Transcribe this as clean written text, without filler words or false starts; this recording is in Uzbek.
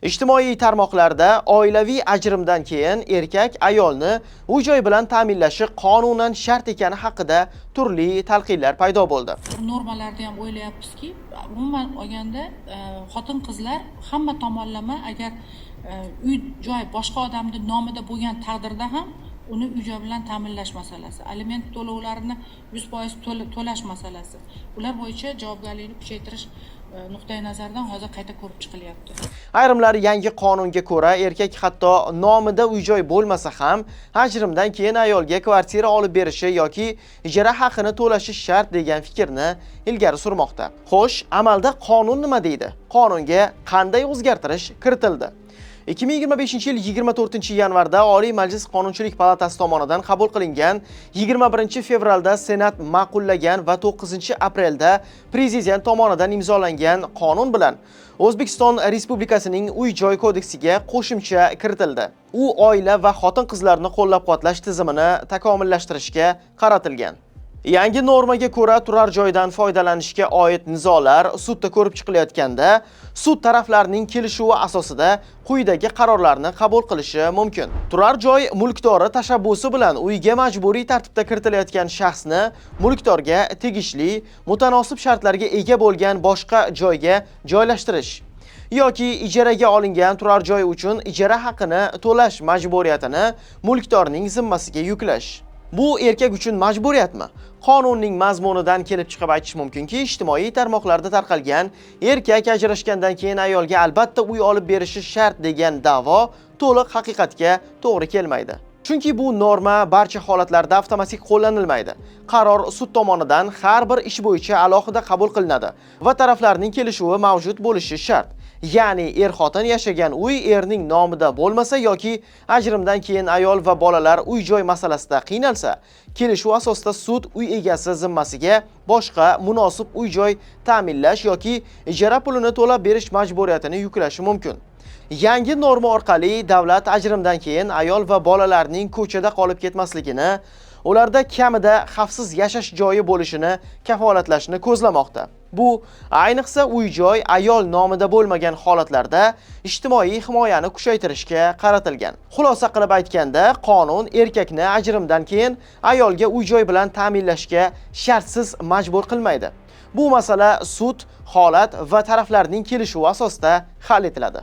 Ijtimoiy tarmoqlarda oilaviy ajrimdan keyin erkak ayolni uy-joy bilan ta'minlashi qonunan shart ekani haqida turli talqinlar paydo bo'ldi. Normalarni ham o'ylayapmizki, umuman olganda xotin-qizlar hamma tomonlama agar uy-joy boshqa odamning nomida bo'lgan taqdirda ham uni uy-joy bilan ta'minlash masalasi, aliment to'lovlarini 100% to'lash masalasi. Ular bo'yicha javobgarlikni kuchaytirish nuqtai nazaridan hozir qayta ko'rib chiqilyapti. Ayrimlar yangi qonunga ko'ra erkak hatto nomida uy-joy bo'lmasa ham ajrimdan keyin ayolga kvartira olib berishi yoki ijara haqini to'lashi shart degan fikrni ilgari surmoqda. Xo'sh, amalda qonun nima deydi? Qonunga qanday o'zgartirish kiritildi? 2025-yil 24-yanvarda Oliy Majlis Qonunchilik palatasi tomonidan qabul qilingan, 21-fevralda Senat ma'qullagan va 9-aprelda Prezident tomonidan imzolangan qonun bilan O'zbekiston Respublikasining Uy-joy kodeksiga qo'shimcha kiritildi. U oila va xotin-qizlarni qo'llab-quvvatlash tizimini takomillashtirishga qaratilgan. Yangi normaga ko'ra turar joydan foydalanishga oid nizolar sudda ko'rib chiqilayotganda, sud taraflarining kelishuvi asosida quyidagi qarorlarni qabul qilishi mumkin. Turar joy mulkdori tashabbusi bilan uyga majburiy tartibda kiritilayotgan shaxsni mulkdorga tegishli mutanosib shartlarga ega bo'lgan boshqa joyga joylashtirish yoki ijaraga olingan turar joy uchun ijara haqini to'lash majburiyatini mulkdorning zimmasiga yuklash. Bu erkak uchun majburiyatmi? Qonunning mazmunidan kelib chiqib aytish mumkinki, ijtimoiy tarmoqlarda tarqalgan erkak ajrashgandan keyin ayolga albatta uy olib berishi shart degan da'vo to'liq haqiqatga to'g'ri kelmaydi. Chunki bu norma barcha holatlarda avtomatik qo'llanilmaydi. Qaror sud tomonidan har bir ish bo'yicha alohida qabul qilinadi va taraflarning kelishuvi mavjud bo'lishi shart. Ya'ni er-xotin yashagan uy erning nomida bo'lmasa yoki ajrimdan keyin ayol va bolalar uy-joy masalasida qiynalsa, kelishuv asosida sud uy egasi zimmasiga boshqa munosib uy-joy ta'minlash yoki ijara pulini to'lab berish majburiyatini yuklashi mumkin. Yangi norma orqali davlat ajrimdan keyin ayol va bolalarning ko'chada qolib ketmasligini, ularda kamida xavfsiz yashash joyi bo'lishini kafolatlashni ko'zlamoqda. Bu ayniqsa uy-joy ayol nomida bo'lmagan holatlarda ijtimoiy himoyani kuchaytirishga qaratilgan. Xulosa qilib aytganda, qonun erkakni ajrimdan keyin ayolga uy-joy bilan ta'minlashga shartsiz majbur qilmaydi. Bu masala sud, holat va taraflarning kelishuvi asosida hal etiladi.